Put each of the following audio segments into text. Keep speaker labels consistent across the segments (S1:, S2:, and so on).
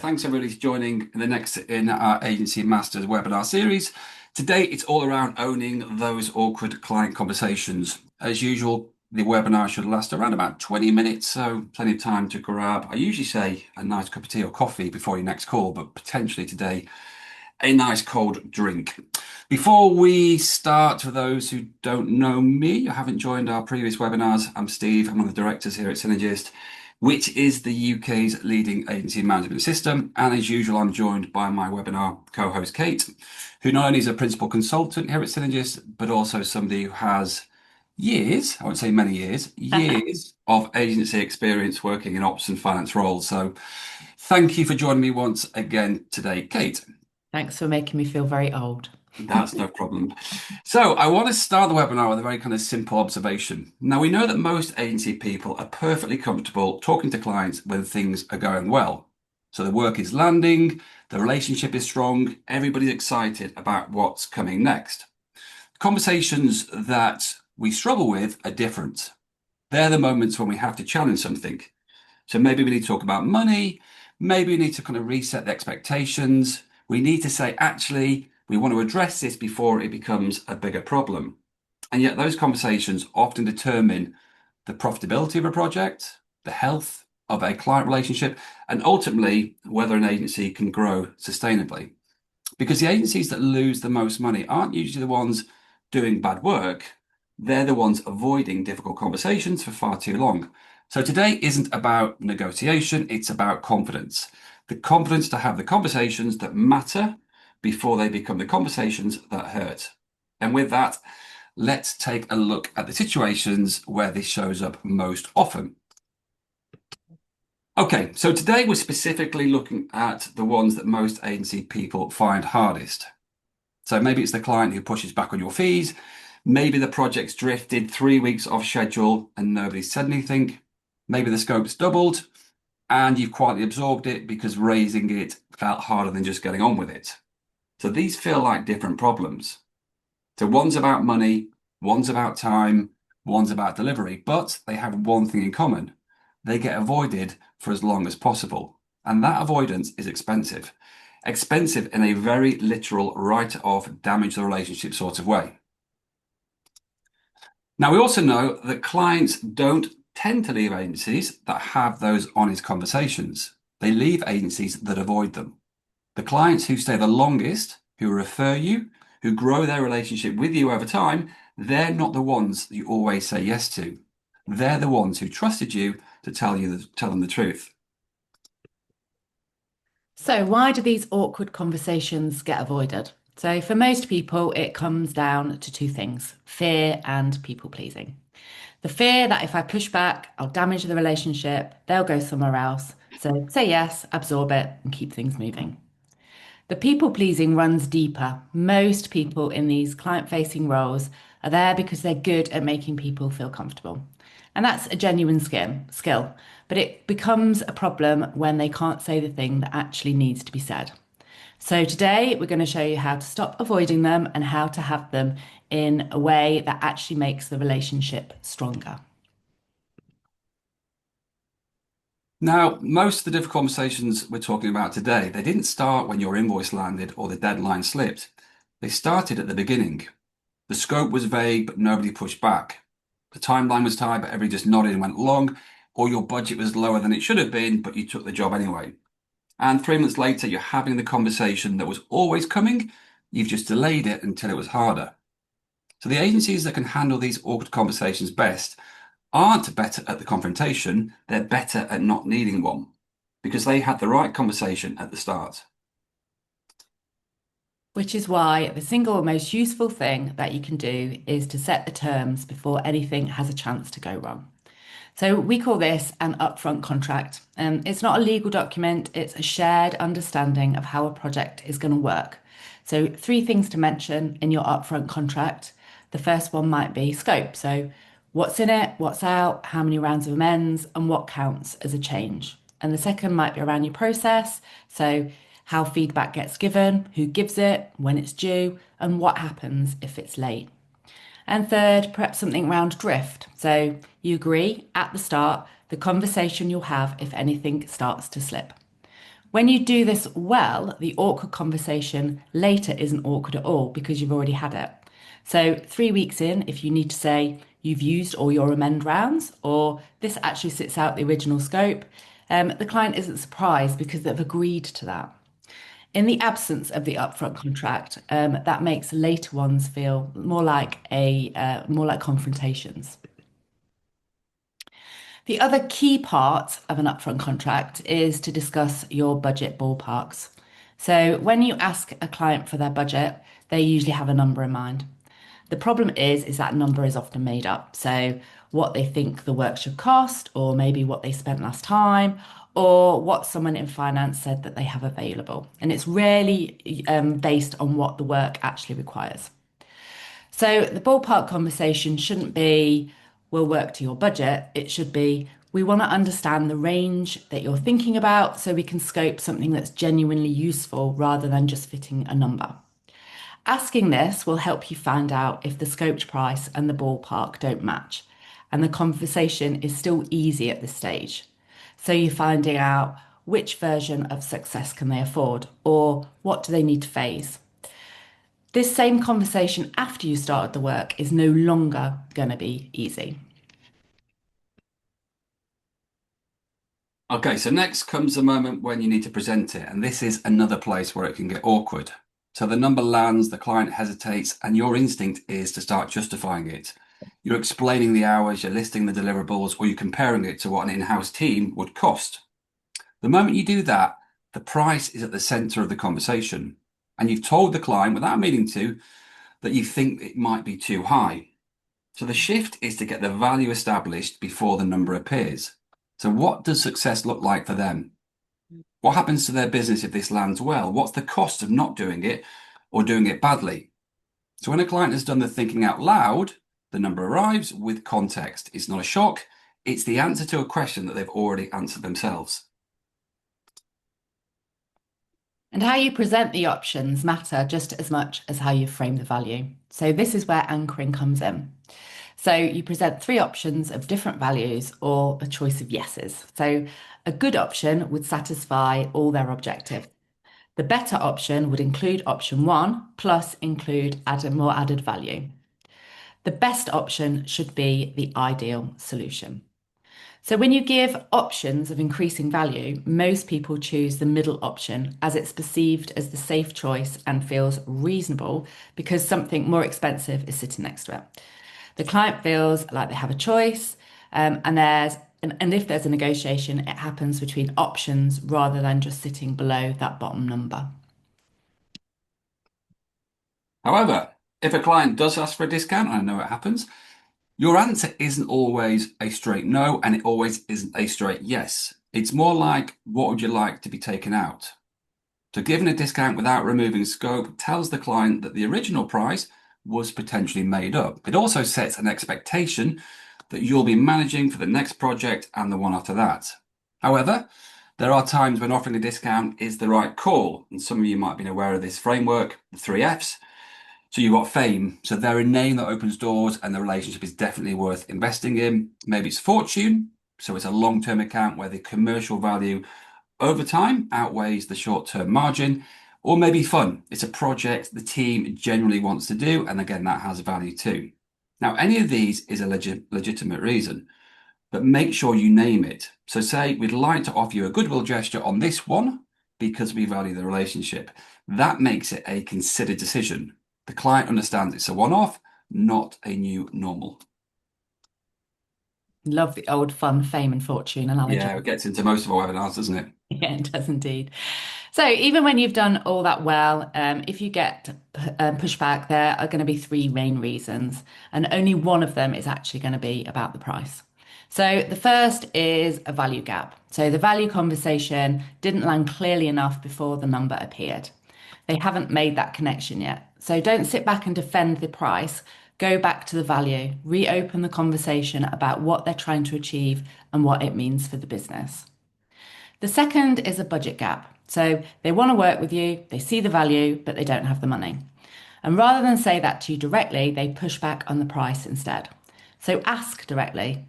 S1: Thanks everybody for joining the next in our Agency Masters webinar series. Today it's all around owning those awkward client conversations. As usual, the webinar should last around about 20 minutes, so plenty of time to grab, I usually say, a nice cup of tea or coffee before your next call, but potentially today a nice cold drink. Before we start, for those who don't know me, or haven't joined our previous webinars, I'm Steve. I'm one of the directors here at Synergist, which is the UK's leading agency management system. And as usual, I'm joined by my webinar co-host, Kate, who not only is a principal consultant here at Synergist, but also somebody who has years, I would say many years of agency experience working in ops and finance roles. So thank you for joining me once again today, Kate.
S2: Thanks for making me feel very old.
S1: That's no problem. So I want to start the webinar with a very kind of simple observation. Now, we know that most agency people are perfectly comfortable talking to clients when things are going well. So the work is landing, the relationship is strong, everybody's excited about what's coming next. Conversations that we struggle with are different. They're the moments when we have to challenge something. So maybe we need to talk about money, maybe we need to kind of reset the expectations. We need to say, actually, we want to address this before it becomes a bigger problem. And yet those conversations often determine the profitability of a project, the health of a client relationship, and ultimately whether an agency can grow sustainably. Because the agencies that lose the most money aren't usually the ones doing bad work. They're the ones avoiding difficult conversations for far too long. So today isn't about negotiation, it's about confidence. The confidence to have the conversations that matter before they become the conversations that hurt. And with that, let's take a look at the situations where this shows up most often. Okay, so today we're specifically looking at the ones that most agency people find hardest. So maybe it's the client who pushes back on your fees. Maybe the project's drifted 3 weeks off schedule and nobody said anything. Maybe the scope's doubled and you've quietly absorbed it because raising it felt harder than just getting on with it. So these feel like different problems. So one's about money, one's about time, one's about delivery, but they have one thing in common. They get avoided for as long as possible. And that avoidance is expensive. Expensive in a very literal write-off, damage the relationship sort of way. Now, we also know that clients don't tend to leave agencies that have those honest conversations. They leave agencies that avoid them. The clients who stay the longest, who refer you, who grow their relationship with you over time, they're not the ones that you always say yes to. They're the ones who trusted you to tell them the truth.
S2: So, why do these awkward conversations get avoided? So, for most people, it comes down to two things: fear and people pleasing. The fear that if I push back, I'll damage the relationship, they'll go somewhere else. So, say yes, absorb it, and keep things moving. The people pleasing runs deeper. Most people in these client facing roles are there because they're good at making people feel comfortable. And that's a genuine skill, but it becomes a problem when they can't say the thing that actually needs to be said. So today we're going to show you how to stop avoiding them and how to have them in a way that actually makes the relationship stronger.
S1: Now, most of the difficult conversations we're talking about today, they didn't start when your invoice landed or the deadline slipped. They started at the beginning. The scope was vague, but nobody pushed back. The timeline was tight, but everybody just nodded and went along, or your budget was lower than it should have been, but you took the job anyway. And 3 months later, you're having the conversation that was always coming. You've just delayed it until it was harder. So the agencies that can handle these awkward conversations best aren't better at the confrontation, they're better at not needing one because they had the right conversation at the start.
S2: Which is why the single most useful thing that you can do is to set the terms before anything has a chance to go wrong. So we call this an upfront contract. And it's not a legal document, it's a shared understanding of how a project is going to work. So three things to mention in your upfront contract. The first one might be scope. So what's in it, what's out, how many rounds of amends, and what counts as a change. And the second might be around your process. So how feedback gets given, who gives it, when it's due, and what happens if it's late. And third, perhaps something around drift. So you agree at the start the conversation you'll have if anything starts to slip. When you do this well, the awkward conversation later isn't awkward at all because you've already had it. So, 3 weeks in, if you need to say you've used all your amend rounds or this actually sits out the original scope, the client isn't surprised because they've agreed to that. In the absence of the upfront contract, that makes later ones feel more like confrontations. The other key part of an upfront contract is to discuss your budget ballparks. So when you ask a client for their budget, they usually have a number in mind. The problem is that number is often made up. So what they think the work should cost, or maybe what they spent last time, or what someone in finance said that they have available. And it's rarely based on what the work actually requires. So the ballpark conversation shouldn't be, we'll work to your budget. It should be, we want to understand the range that you're thinking about so we can scope something that's genuinely useful rather than just fitting a number. Asking this will help you find out if the scoped price and the ballpark don't match. And the conversation is still easy at this stage. So you're finding out which version of success can they afford or what do they need to phase. This same conversation after you started the work is no longer going to be easy.
S1: Okay, so next comes the moment when you need to present it, and this is another place where it can get awkward. So the number lands, the client hesitates, and your instinct is to start justifying it. You're explaining the hours, you're listing the deliverables, or you're comparing it to what an in-house team would cost. The moment you do that, the price is at the center of the conversation, and you've told the client, without meaning to, that you think it might be too high. So the shift is to get the value established before the number appears. So what does success look like for them? What happens to their business if this lands well? What's the cost of not doing it or doing it badly? So when a client has done the thinking out loud, the number arrives with context. It's not a shock. It's the answer to a question that they've already answered themselves.
S2: And how you present the options matter just as much as how you frame the value. So this is where anchoring comes in. So you present three options of different values or a choice of yeses. So a good option would satisfy all their objectives. The better option would include option one, plus include more added value. The best option should be the ideal solution. So when you give options of increasing value, most people choose the middle option as it's perceived as the safe choice and feels reasonable because something more expensive is sitting next to it. The client feels like they have a choice, and if there's a negotiation, it happens between options rather than just sitting below that bottom number.
S1: However, if a client does ask for a discount, I know it happens, your answer isn't always a straight no, and it always isn't a straight yes. It's more like, what would you like to be taken out? So giving a discount without removing scope tells the client that the original price was potentially made up. It also sets an expectation that you'll be managing for the next project and the one after that. However, there are times when offering a discount is the right call, and some of you might be aware of this framework, the 3Fs. So you've got fame. So they're a name that opens doors and the relationship is definitely worth investing in. Maybe it's fortune. So it's a long-term account where the commercial value over time outweighs the short-term margin. Or maybe fun. It's a project the team generally wants to do. And again, that has value too. Now, any of these is a legitimate reason, but make sure you name it. So say, we'd like to offer you a goodwill gesture on this one because we value the relationship. That makes it a considered decision. The client understands it's a one-off, not a new normal.
S2: Love the old fun, fame, and fortune analogy.
S1: Yeah, it gets into most of our webinars, doesn't it?
S2: Yeah, it does indeed. So even when you've done all that well, if you get pushback, there are going to be three main reasons, and only one of them is actually going to be about the price. So the first is a value gap. So the value conversation didn't land clearly enough before the number appeared. They haven't made that connection yet. So don't sit back and defend the price. Go back to the value, reopen the conversation about what they're trying to achieve and what it means for the business. The second is a budget gap. So they want to work with you, they see the value, but they don't have the money. And rather than say that to you directly, they push back on the price instead. So ask directly,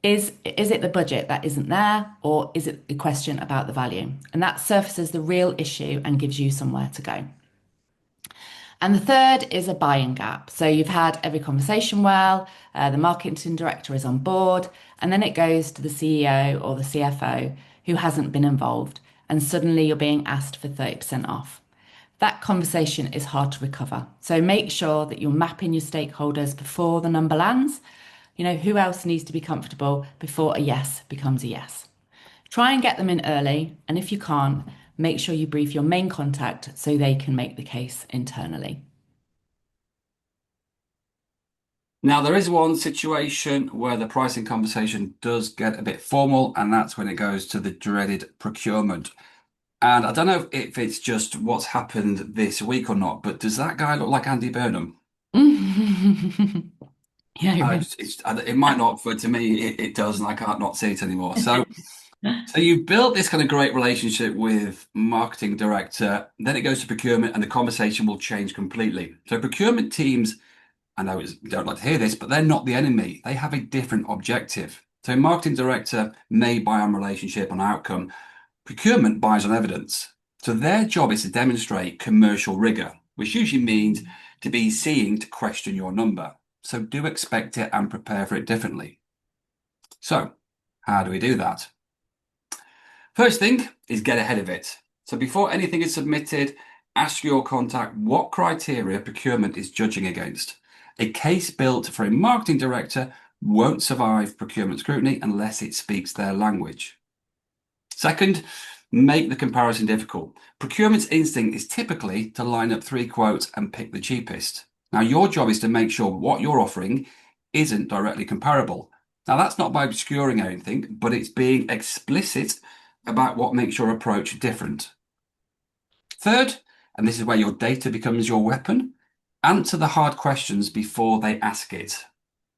S2: Is it the budget that isn't there, or is it a question about the value? And that surfaces the real issue and gives you somewhere to go. And the third is a buying gap. So you've had every conversation well, the marketing director is on board, and then it goes to the CEO or the CFO who hasn't been involved, and suddenly you're being asked for 30% off. That conversation is hard to recover. So make sure that you're mapping your stakeholders before the number lands. You know, who else needs to be comfortable before a yes becomes a yes? Try and get them in early, and if you can't, make sure you brief your main contact so they can make the case internally.
S1: Now, there is one situation where the pricing conversation does get a bit formal, and that's when it goes to the dreaded procurement. And I don't know if it's just what's happened this week or not, but does that guy look like Andy Burnham?
S2: Yeah, really.
S1: It might not, but to me, it does, and I can't not see it anymore. So you've built this kind of great relationship with marketing director, then it goes to procurement, and the conversation will change completely. So procurement teams, I know you don't like to hear this, but they're not the enemy. They have a different objective. So marketing director may buy on relationship, on outcome. Procurement buys on evidence. So their job is to demonstrate commercial rigor, which usually means to be seeing to question your number. So do expect it and prepare for it differently. So how do we do that? First thing is get ahead of it. So before anything is submitted, ask your contact what criteria procurement is judging against. A case built for a marketing director won't survive procurement scrutiny unless it speaks their language. Second, make the comparison difficult. Procurement's instinct is typically to line up three quotes and pick the cheapest. Now, your job is to make sure what you're offering isn't directly comparable. Now, that's not by obscuring anything, but it's being explicit about what makes your approach different. Third, and this is where your data becomes your weapon, answer the hard questions before they ask it.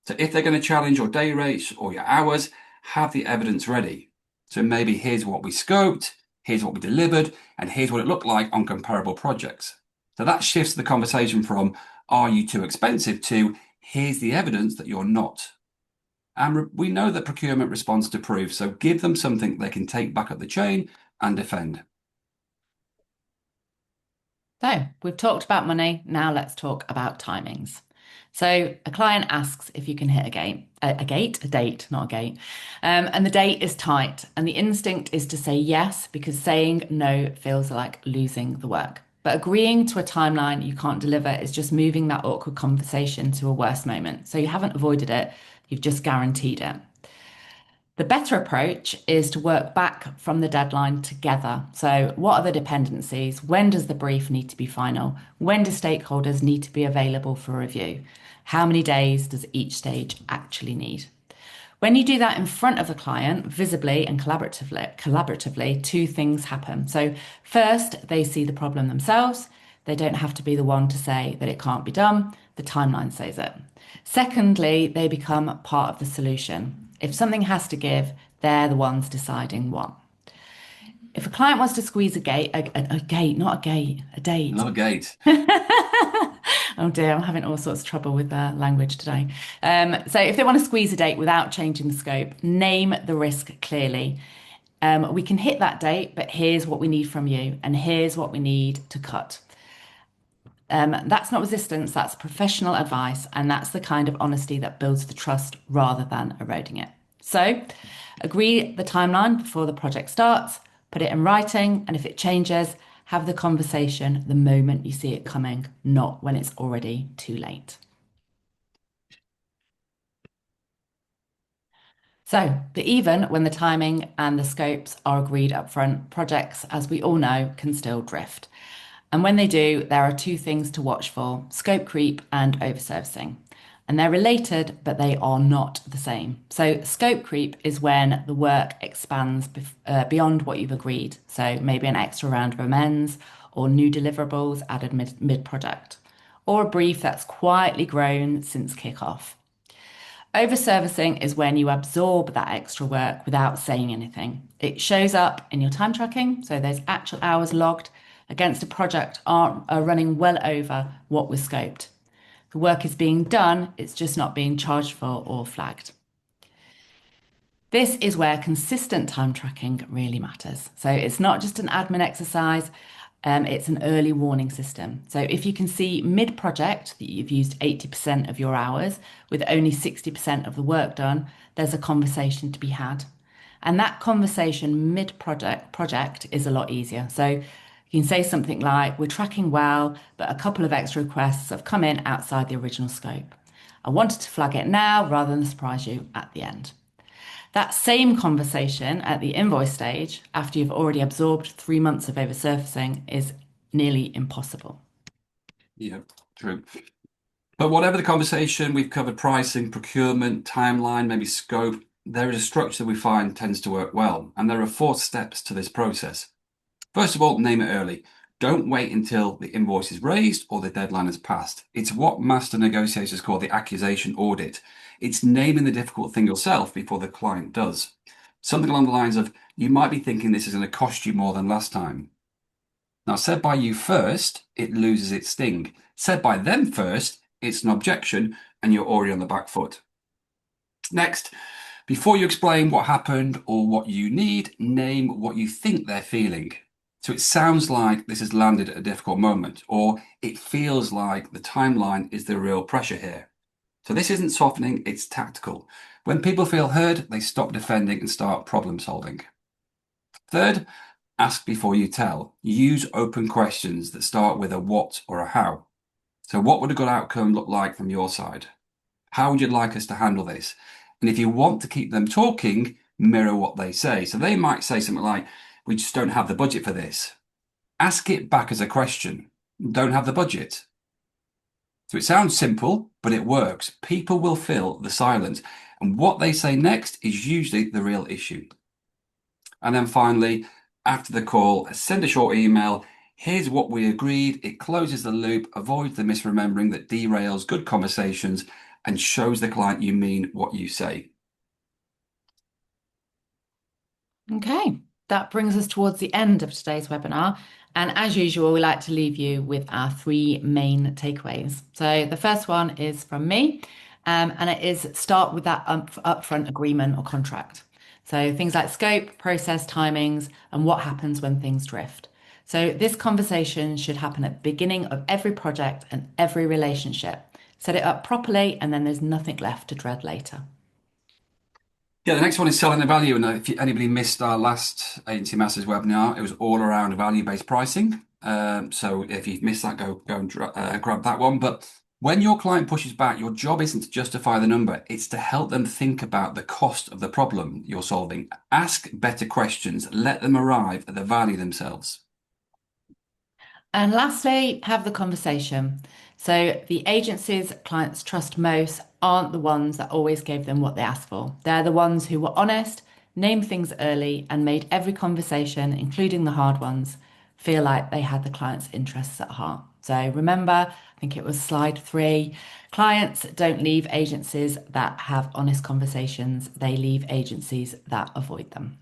S1: So if they're going to challenge your day rates or your hours, have the evidence ready. So maybe here's what we scoped, here's what we delivered, and here's what it looked like on comparable projects. So that shifts the conversation from, are you too expensive, to here's the evidence that you're not. And we know that procurement responds to proof, so give them something they can take back up the chain and defend.
S2: So we've talked about money. Now let's talk about timings. So a client asks if you can hit a date, not a gate, and the date is tight, and the instinct is to say yes because saying no feels like losing the work. But agreeing to a timeline you can't deliver is just moving that awkward conversation to a worse moment. So you haven't avoided it, you've just guaranteed it. The better approach is to work back from the deadline together. So, what are the dependencies? When does the brief need to be final? When do stakeholders need to be available for review? How many days does each stage actually need? When you do that in front of the client, visibly and collaboratively, two things happen. So, first, they see the problem themselves. They don't have to be the one to say that it can't be done. The timeline says it. Secondly, they become part of the solution. If something has to give, they're the ones deciding what. If a client wants to squeeze a gate, a gate, not a gate, a date.
S1: Not a gate.
S2: Oh dear, I'm having all sorts of trouble with language today. So if they want to squeeze a date without changing the scope, name the risk clearly. We can hit that date, but here's what we need from you, and here's what we need to cut. That's not resistance, that's professional advice, and that's the kind of honesty that builds the trust rather than eroding it. So, agree the timeline before the project starts, put it in writing, and if it changes, have the conversation the moment you see it coming, not when it's already too late. So, but even when the timing and the scopes are agreed upfront, projects, as we all know, can still drift. And when they do, there are two things to watch for: scope creep and overservicing. And they're related, but they are not the same. So, scope creep is when the work expands beyond what you've agreed. So, maybe an extra round of amends or new deliverables added mid project, or a brief that's quietly grown since kickoff. Overservicing is when you absorb that extra work without saying anything. It shows up in your time tracking, so those actual hours logged against a project are running well over what was scoped. The work is being done, it's just not being charged for or flagged. This is where consistent time tracking really matters. So it's not just an admin exercise, it's an early warning system. So if you can see mid-project that you've used 80% of your hours with only 60% of the work done, there's a conversation to be had. And that conversation mid-project is a lot easier. So you can say something like, we're tracking well, but a couple of extra requests have come in outside the original scope. I wanted to flag it now rather than surprise you at the end. That same conversation at the invoice stage, after you've already absorbed 3 months of oversurfacing, is nearly impossible.
S1: Yeah, true. But whatever the conversation, we've covered pricing, procurement, timeline, maybe scope. There is a structure that we find tends to work well, and there are 4 steps to this process. First of all, name it early. Don't wait until the invoice is raised or the deadline has passed. It's what master negotiators call the accusation audit. It's naming the difficult thing yourself before the client does. Something along the lines of, you might be thinking this is going to cost you more than last time. Now, said by you first, it loses its sting. Said by them first, it's an objection and you're already on the back foot. Next, before you explain what happened or what you need, name what you think they're feeling. So it sounds like this has landed at a difficult moment, or it feels like the timeline is the real pressure here. So this isn't softening, it's tactical. When people feel heard, they stop defending and start problem solving. Third, ask before you tell. Use open questions that start with a what or a how. So what would a good outcome look like from your side? How would you like us to handle this? And if you want to keep them talking, mirror what they say. So they might say something like, we just don't have the budget for this. Ask it back as a question. Don't have the budget. So it sounds simple, but it works. People will fill the silence. And what they say next is usually the real issue. And then finally, after the call, send a short email. Here's what we agreed. It closes the loop, avoids the misremembering that derails good conversations, and shows the client you mean what you say.
S2: Okay, that brings us towards the end of today's webinar. And as usual, we like to leave you with our 3 main takeaways. So the first one is from me, and it is start with that upfront agreement or contract. So things like scope, process, timings, and what happens when things drift. So this conversation should happen at the beginning of every project and every relationship. Set it up properly, and then there's nothing left to dread later.
S1: Yeah, the next one is selling the value. And if anybody missed our last Agency Masters webinar, it was all around value-based pricing. So if you've missed that, go and grab that one. But when your client pushes back, your job isn't to justify the number. It's to help them think about the cost of the problem you're solving. Ask better questions. Let them arrive at the value themselves.
S2: And lastly, have the conversation. So the agencies clients trust most aren't the ones that always gave them what they asked for. They're the ones who were honest, named things early, and made every conversation, including the hard ones, feel like they had the client's interests at heart. So remember, I think it was slide 3, clients don't leave agencies that have honest conversations, they leave agencies that avoid them.